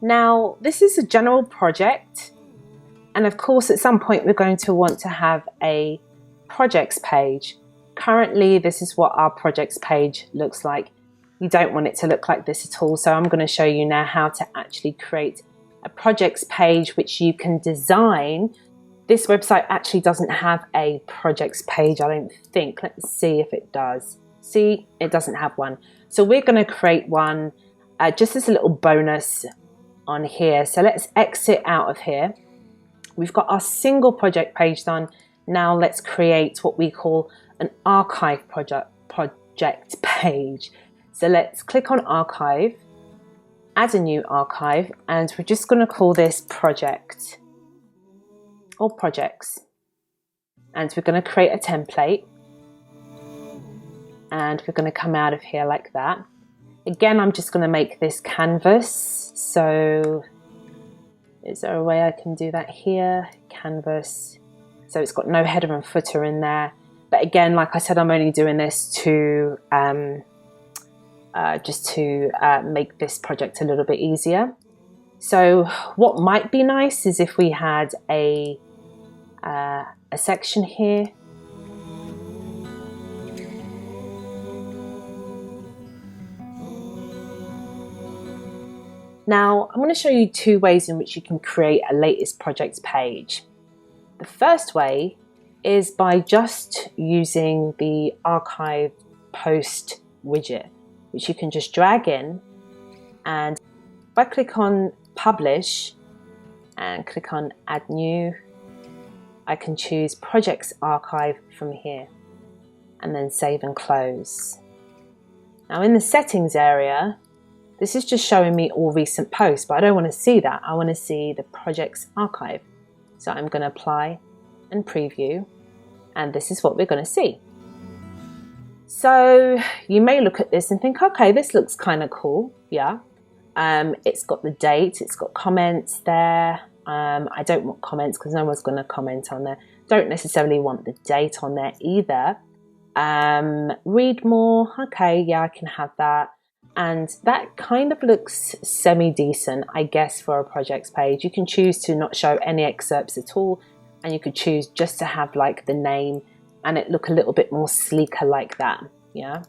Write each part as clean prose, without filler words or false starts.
Now, this is a general project, and of course at some point we're going to want to have a projects page. Currently, this is what our projects page looks like. You don't want it to look like this at all, so I'm going to show you now how to actually create a projects page which you can design. This website actually doesn't have a projects page, I don't think. Let's see if it does. See, it doesn't have one. So we're going to create one just as a little bonus on here. So let's exit out of here. We've got our single project page done. Now let's create what we call an archive project page. So let's click on archive, add a new archive, and we're just going to call this project or projects. And we're going to create a template, and we're going to come out of here like that. Again, I'm just going to make this canvas. So is there a way I can do that here? Canvas. So it's got no header and footer in there. But again, like I said, I'm only doing this to just to make this project a little bit easier. So what might be nice is if we had a section here. Now, I'm going to show you two ways in which you can create a latest projects page. The first way is by just using the archive post widget, which you can just drag in, and if I click on publish and click on add new, I can choose projects archive from here and then save and close. Now in the settings area, this is just showing me all recent posts, but I don't want to see that. I want to see the projects archive. So I'm going to apply and preview, and this is what we're going to see. So you may look at this and think, okay, this looks kind of cool. Yeah. It's got the date, it's got comments there. I don't want comments because no one's going to comment on there. Don't necessarily want the date on there either. Read more. Okay, yeah, I can have that. And that kind of looks semi-decent, I guess, for a projects page. You can choose to not show any excerpts at all, and you could choose just to have like the name and it look a little bit more sleeker like that. Yeah.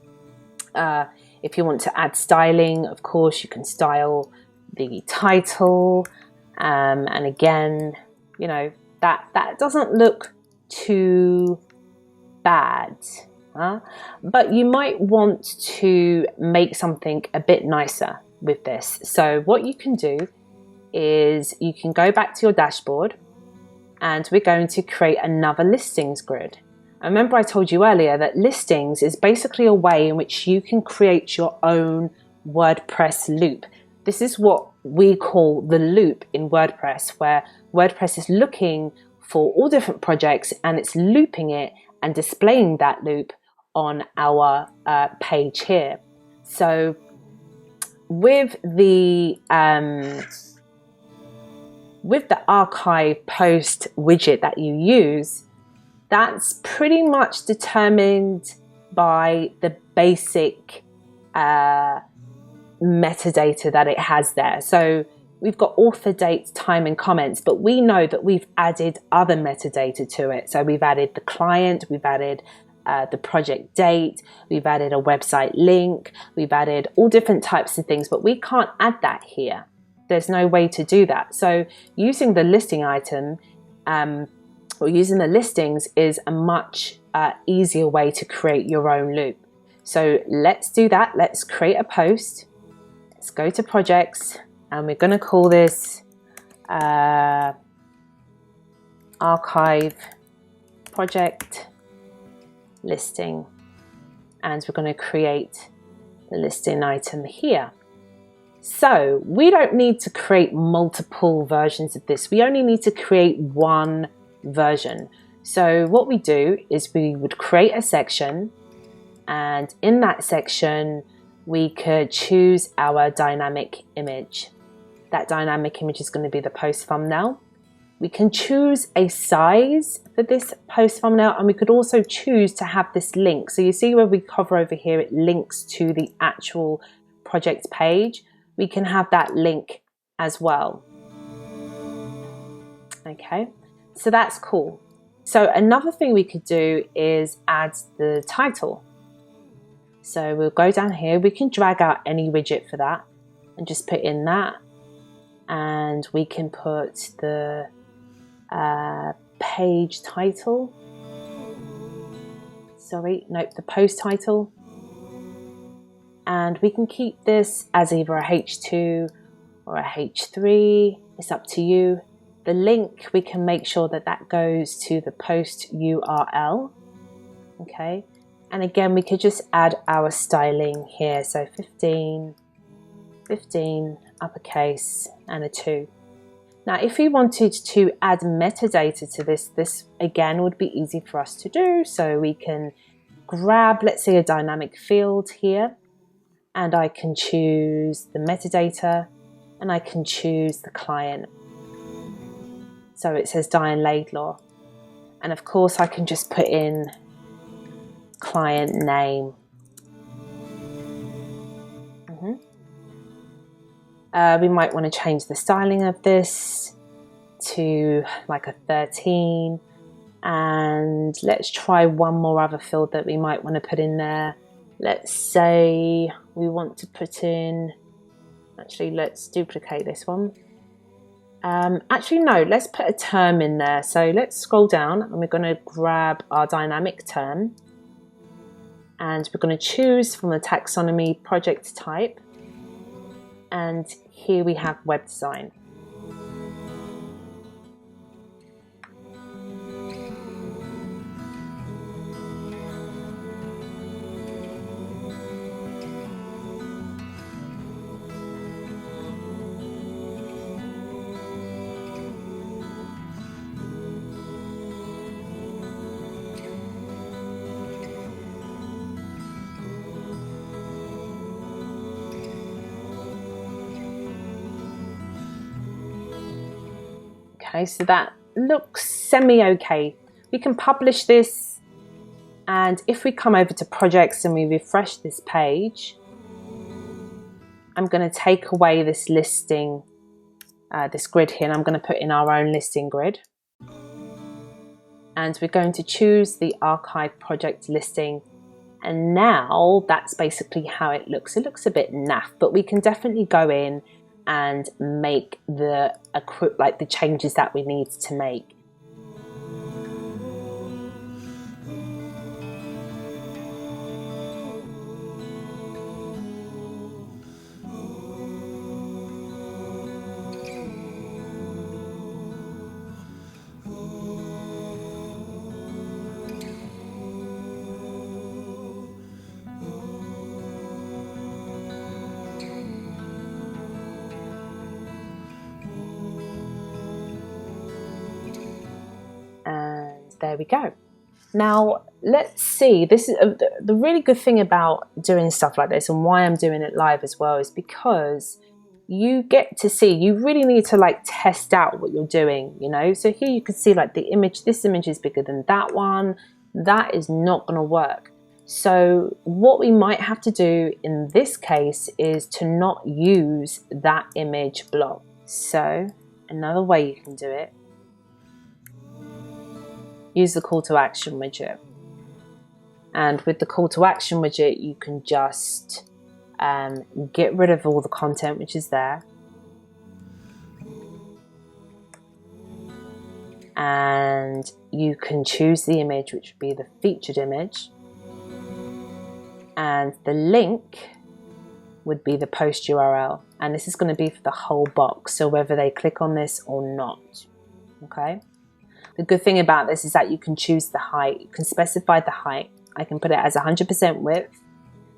If you want to add styling, of course, you can style the title. And again, you know, that doesn't look too bad. But you might want to make something a bit nicer with this. So what you can do is you can go back to your dashboard, and we're going to create another listings grid. I remember I told you earlier that listings is basically a way in which you can create your own WordPress loop. This is what we call the loop in WordPress, where WordPress is looking for all different projects and it's looping it and displaying that loop on our page here. So with the archive post widget that you use, that's pretty much determined by the basic metadata that it has there. So we've got author, date, time, and comments, but we know that we've added other metadata to it. So we've added the client, we've added the project date, we've added a website link, we've added all different types of things, but we can't add that here. There's no way to do that. So using the listing item or using the listings is a much easier way to create your own loop. So let's do that. Let's create a post. Let's go to projects, and we're going to call this archive project listing, and we're going to create the listing item here. So we don't need to create multiple versions of this. We only need to create one version. So what we do is we would create a section, and in that section we could choose our dynamic image. That dynamic image is going to be the post thumbnail. We can choose a size for this post thumbnail, and we could also choose to have this link. So you see where we hover over here, it links to the actual project page. We can have that link as well. Okay, so that's cool. So another thing we could do is add the title. So we'll go down here, we can drag out any widget for that and just put in that, and we can put the page title. Sorry, nope, the post title. And we can keep this as either a H2 or a H3, it's up to you. The link, we can make sure that that goes to the post URL, okay? And again, we could just add our styling here. So 15, uppercase, and a 2. Now, if we wanted to add metadata to this again would be easy for us to do. So we can grab, let's say, a dynamic field here, and I can choose the metadata, and I can choose the client. So it says Diane Laidlaw. And of course, I can just put in client name. We might want to change the styling of this to like a 13. And let's try one more other field that we might want to put in there. Let's say we want to put in, actually, let's duplicate this one. Actually, no, let's put a term in there. So let's scroll down and we're going to grab our dynamic term. And we're going to choose from the taxonomy project type. And here we have web design. Okay, so that looks semi-okay. We can publish this, and if we come over to projects and we refresh this page, I'm going to take away this listing, this grid here, and I'm going to put in our own listing grid. And we're going to choose the archive project listing. And now that's basically how it looks. It looks a bit naff, but we can definitely go in and make the changes that we need to make. There we go. Now let's see, this is the really good thing about doing stuff like this, and why I'm doing it live as well, is because you get to see, you really need to like test out what you're doing, you know. So here you can see like the image, this image is bigger than that one, that is not going to work. So what we might have to do in this case is to not use that image block. So another way you can do it, use the call to action widget. And with the call to action widget, you can just get rid of all the content which is there. And you can choose the image, which would be the featured image. And the link would be the post URL. And this is going to be for the whole box, so whether they click on this or not. Okay. The good thing about this is that you can choose the height. You can specify the height. I can put it as 100% width,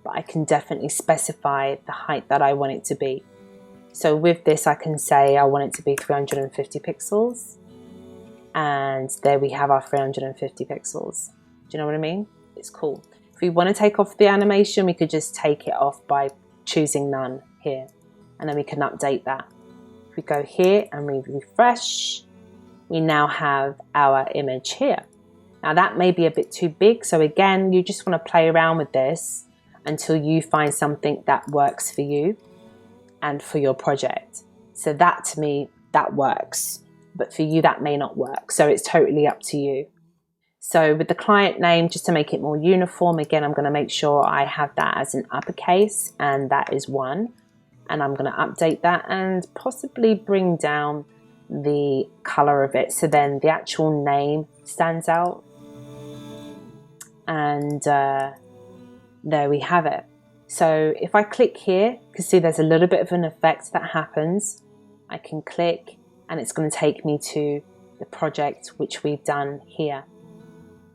but I can definitely specify the height that I want it to be. So with this, I can say I want it to be 350 pixels. And there we have our 350 pixels. Do you know what I mean? It's cool. If we want to take off the animation, we could just take it off by choosing none here. And then we can update that. If we go here and we refresh, we now have our image here. Now that may be a bit too big, so again, you just want to play around with this until you find something that works for you and for your project. So that to me, that works. But for you, that may not work. So it's totally up to you. So with the client name, just to make it more uniform, again, I'm going to make sure I have that as an uppercase, and that is 1. And I'm going to update that and possibly bring down the color of it so then the actual name stands out. And there we have it. So if I click here, you can see there's a little bit of an effect that happens. I can click and it's going to take me to the project which we've done here.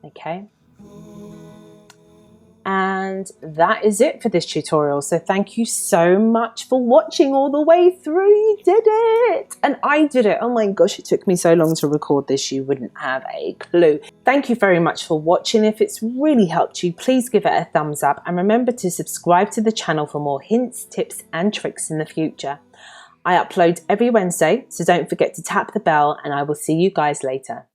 Okay. And that is it for this tutorial. So thank you so much for watching all the way through. You did it. And I did it. Oh my gosh, it took me so long to record this. You wouldn't have a clue. Thank you very much for watching. If it's really helped you, please give it a thumbs up. And remember to subscribe to the channel for more hints, tips, and tricks in the future. I upload every Wednesday, so don't forget to tap the bell, and I will see you guys later.